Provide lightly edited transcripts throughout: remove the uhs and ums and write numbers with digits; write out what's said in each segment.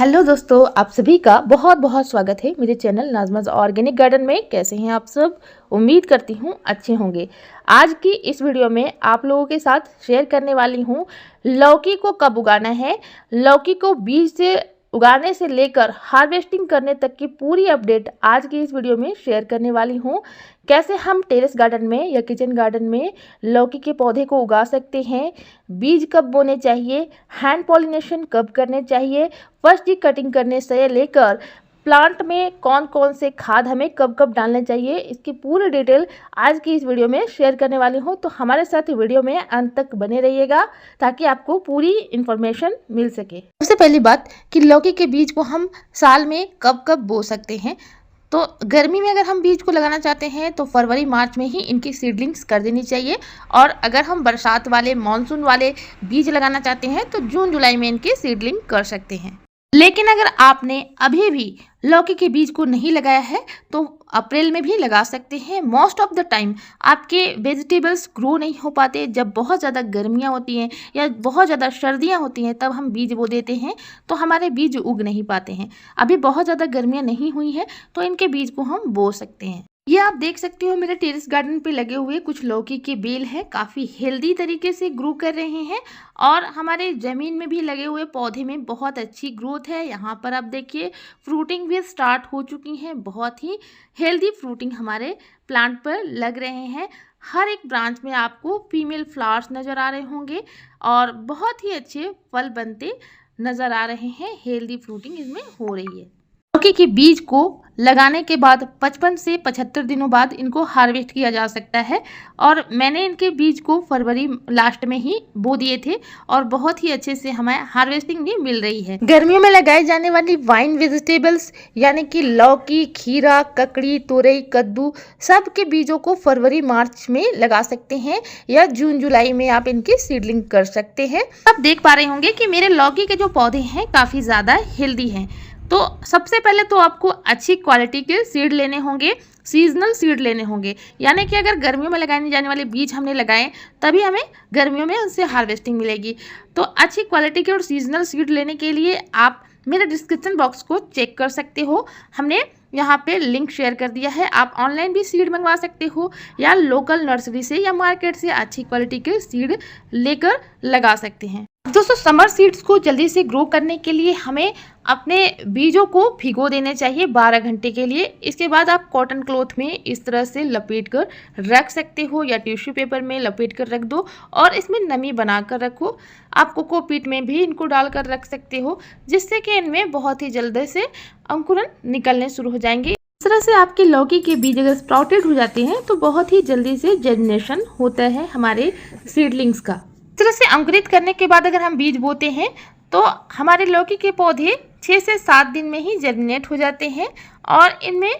Hello दोस्तों, आप सभी का बहुत बहुत स्वागत है मेरे चैनल नाज़माज़ ऑर्गेनिक गार्डन में। कैसे हैं आप सब? उम्मीद करती हूँ अच्छे होंगे। आज की इस वीडियो में आप लोगों के साथ शेयर करने वाली हूँ लौकी को कब उगाना है। लौकी को बीज से उगाने से लेकर हार्वेस्टिंग करने तक की पूरी अपडेट आज की इस वीडियो में शेयर करने वाली हूँ। कैसे हम टेरेस गार्डन में या किचन गार्डन में लौकी के पौधे को उगा सकते हैं, बीज कब बोने चाहिए, हैंड पॉलिनेशन कब करने चाहिए, फर्स्ट जी कटिंग करने से लेकर प्लांट में कौन कौन से खाद हमें कब कब डालने चाहिए, इसकी पूरी डिटेल आज की इस वीडियो में शेयर करने वाली हूँ। तो हमारे साथ वीडियो में अंत तक बने रहिएगा ताकि आपको पूरी इन्फॉर्मेशन मिल सके। सबसे पहली बात कि लौकी के बीज को हम साल में कब कब बो सकते हैं। तो गर्मी में अगर हम बीज को लगाना चाहते हैं तो फरवरी मार्च में ही इनकी सीडलिंग्स कर देनी चाहिए, और अगर हम बरसात वाले मानसून वाले बीज लगाना चाहते हैं तो जून जुलाई में इनकी सीडलिंग कर सकते हैं। लेकिन अगर आपने अभी भी लौकी के बीज को नहीं लगाया है तो अप्रैल में भी लगा सकते हैं। मोस्ट ऑफ द टाइम आपके वेजिटेबल्स ग्रो नहीं हो पाते जब बहुत ज़्यादा गर्मियाँ होती हैं या बहुत ज़्यादा सर्दियाँ होती हैं, तब हम बीज बो देते हैं तो हमारे बीज उग नहीं पाते हैं। अभी बहुत ज़्यादा गर्मियाँ नहीं हुई हैं तो इनके बीज को हम बो सकते हैं। ये आप देख सकते हो मेरे टेरेस गार्डन पे लगे हुए कुछ लौकी के बेल हैं, काफ़ी हेल्दी तरीके से ग्रो कर रहे हैं और हमारे ज़मीन में भी लगे हुए पौधे में बहुत अच्छी ग्रोथ है। यहाँ पर आप देखिए फ्रूटिंग भी स्टार्ट हो चुकी हैं, बहुत ही हेल्दी फ्रूटिंग हमारे प्लांट पर लग रहे हैं। हर एक ब्रांच में आपको फीमेल फ्लावर्स नज़र आ रहे होंगे और बहुत ही अच्छे फल बनते नज़र आ रहे हैं। हेल्दी फ्रूटिंग इसमें हो रही है। लौकी के बीज को लगाने के बाद 55 से 75 दिनों बाद इनको हार्वेस्ट किया जा सकता है, और मैंने इनके बीज को फरवरी लास्ट में ही बो दिए थे और बहुत ही अच्छे से हमें हार्वेस्टिंग भी मिल रही है। गर्मियों में लगाई जाने वाली वाइन वेजिटेबल्स यानी कि लौकी, खीरा, ककड़ी, तोरई, कद्दू सब के बीजों को फरवरी मार्च में लगा सकते हैं या जून जुलाई में आप इनकी सीडलिंग कर सकते हैं। आप देख पा रहे होंगे कि मेरे लौकी के जो पौधे हैं काफ़ी ज़्यादा हेल्दी हैं। तो सबसे पहले तो आपको अच्छी क्वालिटी के सीड लेने होंगे, सीजनल सीड लेने होंगे, यानी कि अगर गर्मियों में लगाने जाने वाले बीज हमने लगाए तभी हमें गर्मियों में उनसे हार्वेस्टिंग मिलेगी। तो अच्छी क्वालिटी के और सीजनल सीड लेने के लिए आप मेरे डिस्क्रिप्शन बॉक्स को चेक कर सकते हो। हमने यहाँ पे लिंक शेयर कर दिया है। आप ऑनलाइन भी सीड मंगवा सकते हो या लोकल नर्सरी से या मार्केट से अच्छी क्वालिटी के सीड लेकर लगा सकते हैं। दोस्तों, समर सीड्स को जल्दी से ग्रो करने के लिए हमें अपने बीजों को भिगो देने चाहिए 12 घंटे के लिए। इसके बाद आप कॉटन क्लॉथ में इस तरह से लपेट कर रख सकते हो या टिश्यू पेपर में लपेट कर रख दो और इसमें नमी बना कर रखो। आप कोकोपीट में भी इनको डालकर रख सकते हो, जिससे कि इनमें बहुत ही जल्दी से अंकुरन निकलने शुरू हो जाएंगे। इस तरह से आपके लौकी के बीज अगर स्प्राउटेड हो जाते हैं तो बहुत ही जल्दी से जर्मिनेशन होता है हमारे सीडलिंग्स का। इस तरह से अंकुरित करने के बाद अगर हम बीज बोते हैं तो हमारे लौकी के पौधे 6 से 7 दिन में ही जर्मिनेट हो जाते हैं और इनमें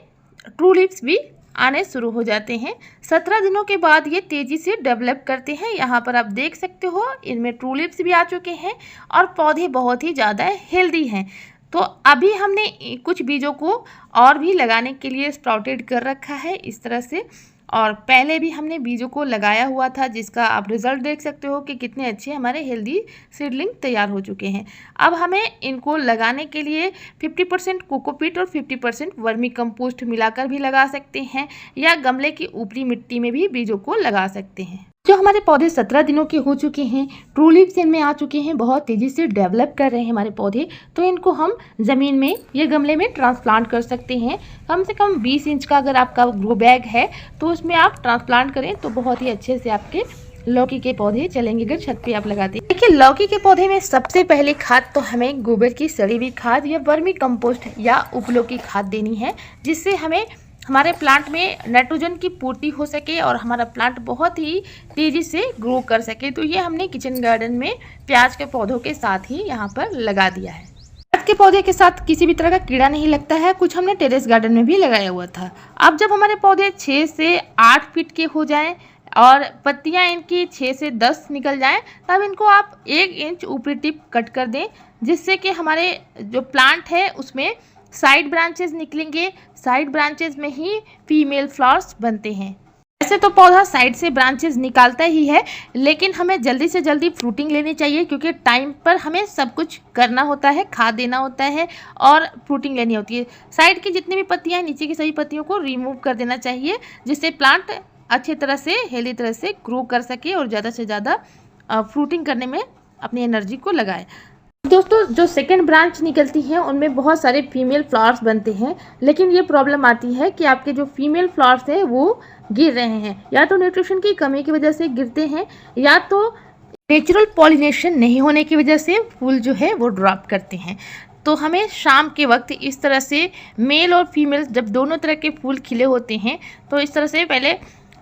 ट्रू लीव्स भी आने शुरू हो जाते हैं। 17 दिनों के बाद ये तेज़ी से डेवलप करते हैं। यहाँ पर आप देख सकते हो इनमें ट्रू लीव्स भी आ चुके हैं और पौधे बहुत ही ज़्यादा हेल्दी हैं। तो अभी हमने कुछ बीजों को और भी लगाने के लिए स्प्राउटेड कर रखा है इस तरह से, और पहले भी हमने बीजों को लगाया हुआ था जिसका आप रिजल्ट देख सकते हो कि कितने अच्छे हमारे हेल्दी सीडलिंग तैयार हो चुके हैं। अब हमें इनको लगाने के लिए 50% कोकोपीट और 50% वर्मी कंपोस्ट मिलाकर भी लगा सकते हैं या गमले की ऊपरी मिट्टी में भी बीजों को लगा सकते हैं। जो हमारे पौधे 17 दिनों के हो चुके हैं, ट्रू लीव्स इनमें आ चुके हैं, बहुत तेज़ी से डेवलप कर रहे हैं हमारे पौधे, तो इनको हम ज़मीन में या गमले में ट्रांसप्लांट कर सकते हैं। कम से कम 20 इंच का अगर आपका ग्रो बैग है तो उसमें आप ट्रांसप्लांट करें तो बहुत ही अच्छे से आपके लौकी के पौधे चलेंगे अगर छत पे आप लगाते हैं। देखिए, लौकी के पौधे में सबसे पहले खाद तो हमें गोबर की सड़ी हुई खाद या वर्मी कंपोस्ट या उपलों की खाद देनी है, जिससे हमें हमारे प्लांट में नाइट्रोजन की पूर्ति हो सके और हमारा प्लांट बहुत ही तेज़ी से ग्रो कर सके। तो ये हमने किचन गार्डन में प्याज के पौधों के साथ ही यहाँ पर लगा दिया है। प्याज के पौधे के साथ किसी भी तरह का कीड़ा नहीं लगता है, कुछ हमने टेरेस गार्डन में भी लगाया हुआ था। अब जब हमारे पौधे 6 से 8 फीट के हो जाएं और पत्तियाँ इनकी 6 से 10 निकल जाएं, तब इनको आप 1 इंच ऊपरी टिप कट कर दें, जिससे कि हमारे जो प्लांट है उसमें साइड ब्रांचेस निकलेंगे। साइड ब्रांचेस में ही फीमेल फ्लावर्स बनते हैं। वैसे तो पौधा साइड से ब्रांचेस निकालता ही है, लेकिन हमें जल्दी से जल्दी फ्रूटिंग लेनी चाहिए क्योंकि टाइम पर हमें सब कुछ करना होता है, खाद देना होता है और फ्रूटिंग लेनी होती है। साइड की जितनी भी पत्तियां हैं, नीचे की सभी पत्तियों को रिमूव कर देना चाहिए, जिससे प्लांट अच्छी तरह से हेल्दी तरह से ग्रो कर सके और ज़्यादा से ज़्यादा फ्रूटिंग करने में अपनी एनर्जी को लगाए। दोस्तों, जो सेकेंड ब्रांच निकलती है उनमें बहुत सारे फीमेल फ्लावर्स बनते हैं, लेकिन ये प्रॉब्लम आती है कि आपके जो फीमेल फ्लावर्स हैं वो गिर रहे हैं, या तो न्यूट्रिशन की कमी की वजह से गिरते हैं, या तो नेचुरल पॉलिनेशन नहीं होने की वजह से फूल जो है वो ड्रॉप करते हैं। तो हमें शाम के वक्त इस तरह से मेल और फीमेल जब दोनों तरह के फूल खिले होते हैं तो इस तरह से पहले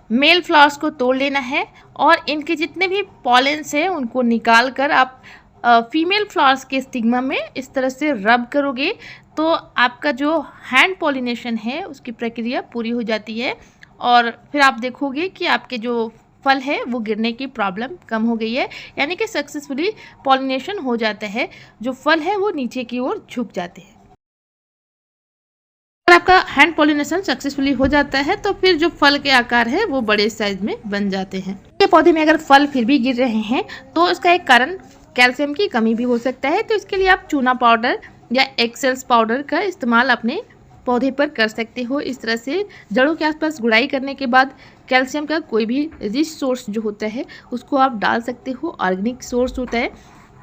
मेल फ्लावर्स को तोड़ लेना है और इनके जितने भी पॉलेंस हैं उनको निकाल कर आप फीमेल फ्लावर्स के स्टिग्मा में इस तरह से रब करोगे तो आपका जो हैंड पॉलिनेशन है उसकी प्रक्रिया पूरी हो जाती है और फिर आप देखोगे कि आपके जो फल है वो गिरने की प्रॉब्लम कम हो गई है, यानी कि सक्सेसफुली पॉलिनेशन हो जाता है, जो फल है वो नीचे की ओर झुक जाते हैं। अगर आपका हैंड पॉलिनेशन सक्सेसफुली हो जाता है तो फिर जो फल के आकार है वो बड़े साइज में बन जाते हैं। ये पौधे में अगर फल फिर भी गिर रहे हैं तो इसका एक कारण कैल्शियम की कमी भी हो सकता है, तो इसके लिए आप चूना पाउडर या एक्सेल्स पाउडर का इस्तेमाल अपने पौधे पर कर सकते हो। इस तरह से जड़ों के आसपास गुड़ाई करने के बाद कैल्शियम का कोई भी रिच सोर्स जो होता है उसको आप डाल सकते हो। ऑर्गेनिक सोर्स होता है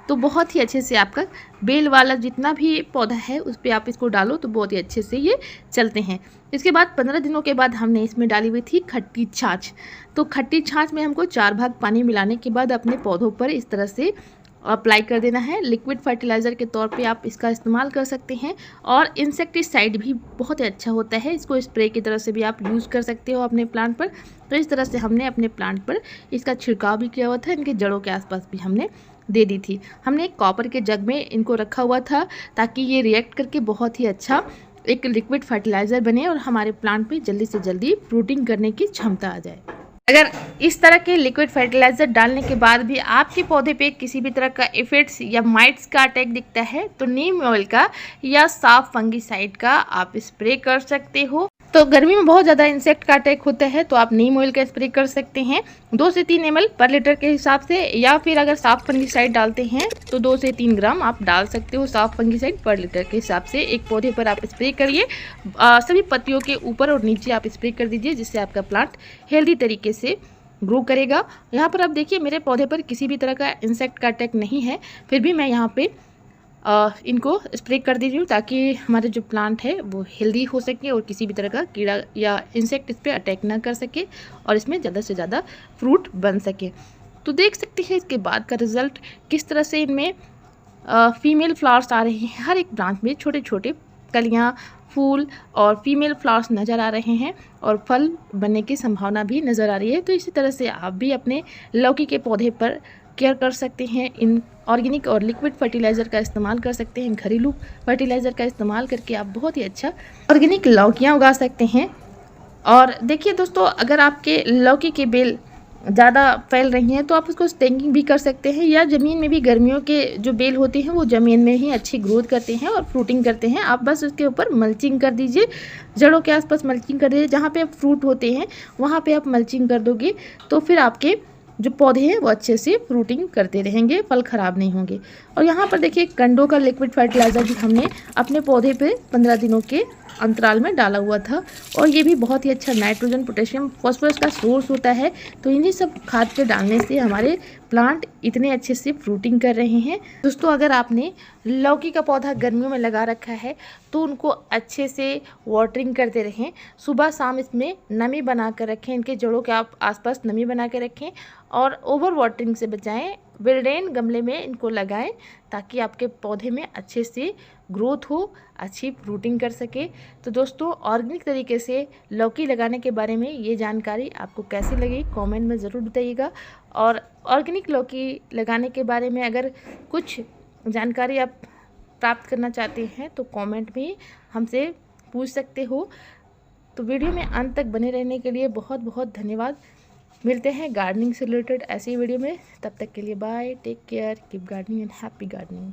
तो बहुत ही अच्छे से आपका बेल वाला जितना भी पौधा है उस पर आप इसको डालो तो बहुत ही अच्छे से ये चलते हैं। इसके बाद 15 दिनों के बाद हमने इसमें डाली हुई थी खट्टी छाछ। तो खट्टी छाछ में हमको 4 भाग पानी मिलाने के बाद अपने पौधों पर इस तरह से अप्लाई कर देना है। लिक्विड फर्टिलाइज़र के तौर पे आप इसका इस्तेमाल कर सकते हैं और इंसेक्टिसाइड भी बहुत ही अच्छा होता है, इसको स्प्रे की तरह से भी आप यूज़ कर सकते हो अपने प्लांट पर। तो इस तरह से हमने अपने प्लांट पर इसका छिड़काव भी किया हुआ था, इनके जड़ों के आसपास भी हमने दे दी थी। हमने एक कॉपर के जग में इनको रखा हुआ था ताकि ये रिएक्ट करके बहुत ही अच्छा एक लिक्विड फर्टिलाइज़र बने और हमारे प्लांट पे जल्दी से जल्दी फ्रूटिंग करने की क्षमता आ जाए। अगर इस तरह के लिक्विड फर्टिलाइज़र डालने के बाद भी आपके पौधे पे किसी भी तरह का एफिड्स या माइट्स का अटैक दिखता है तो नीम ऑयल का या साफ फंगीसाइड का आप स्प्रे कर सकते हो। तो गर्मी में बहुत ज़्यादा इंसेक्ट का अटैक होता है तो आप नीम ऑयल का स्प्रे कर सकते हैं 2 से 3 ml पर लीटर के हिसाब से, या फिर अगर साफ फंगीसाइड डालते हैं तो 2 से 3 ग्राम आप डाल सकते हो साफ फंगीसाइड पर लीटर के हिसाब से। एक पौधे पर आप स्प्रे करिए, सभी पत्तियों के ऊपर और नीचे आप स्प्रे कर दीजिए, जिससे आपका प्लांट हेल्दी तरीके से ग्रो करेगा। यहाँ पर आप देखिए मेरे पौधे पर किसी भी तरह का इंसेक्ट का अटैक नहीं है, फिर भी मैं यहाँ पे इनको स्प्रे कर दीजिए ताकि हमारे जो प्लांट है वो हेल्दी हो सके और किसी भी तरह का कीड़ा या इंसेक्ट इस पर अटैक ना कर सके और इसमें ज़्यादा से ज़्यादा फ्रूट बन सके। तो देख सकते हैं इसके बाद का रिज़ल्ट किस तरह से इनमें फीमेल फ्लावर्स आ रहे हैं। हर एक ब्रांच में छोटे छोटे कलियाँ, फूल और फीमेल फ्लावर्स नज़र आ रहे हैं और फल बनने की संभावना भी नज़र आ रही है। तो इसी तरह से आप भी अपने लौकी के पौधे पर केयर कर सकते हैं। इन ऑर्गेनिक और लिक्विड फर्टिलाइज़र का इस्तेमाल कर सकते हैं, घरेलू फर्टिलाइज़र का इस्तेमाल करके आप बहुत ही अच्छा ऑर्गेनिक लौकियाँ उगा सकते हैं। और देखिए दोस्तों, अगर आपके लौकी के बेल ज़्यादा फैल रही हैं तो आप उसको स्टेंगिंग भी कर सकते हैं, या ज़मीन में भी गर्मियों के जो बेल होते हैं वो ज़मीन में ही अच्छी ग्रोथ करते हैं और फ्रूटिंग करते हैं। आप बस उसके ऊपर मल्चिंग कर दीजिए, जड़ों के आसपास मल्चिंग कर दीजिए, जहाँ पे फ्रूट होते हैं वहाँ पे आप मल्चिंग कर दोगे तो फिर आपके जो पौधे हैं वो अच्छे से फ्रूटिंग करते रहेंगे, फल ख़राब नहीं होंगे। और यहाँ पर देखिए कंडो का लिक्विड फर्टिलाइज़र भी हमने अपने पौधे पे 15 दिनों के अंतराल में डाला हुआ था और ये भी बहुत ही अच्छा नाइट्रोजन, पोटेशियम, फॉस्फोरस का सोर्स होता है। तो इन्हीं सब खाद के डालने से हमारे प्लांट इतने अच्छे से फ्रूटिंग कर रहे हैं। दोस्तों, अगर आपने लौकी का पौधा गर्मियों में लगा रखा है तो उनको अच्छे से वाटरिंग करते रहें, सुबह शाम इसमें नमी बना कर रखें, इनके जड़ों के आप आसपास नमी बना के रखें और ओवर वाटरिंग से बचाएं। विल्डेन गमले में इनको लगाएं ताकि आपके पौधे में अच्छे से ग्रोथ हो, अच्छी फ्रूटिंग कर सके। तो दोस्तों, ऑर्गेनिक तरीके से लौकी लगाने के बारे में ये जानकारी आपको कैसी लगी कमेंट में ज़रूर बताइएगा। और ऑर्गेनिक लौकी लगाने के बारे में अगर कुछ जानकारी आप प्राप्त करना चाहते हैं तो कमेंट में हमसे पूछ सकते हो। तो वीडियो में अंत तक बने रहने के लिए बहुत बहुत धन्यवाद। मिलते हैं गार्डनिंग से रिलेटेड ऐसी वीडियो में, तब तक के लिए bye, take care, keep gardening and happy gardening.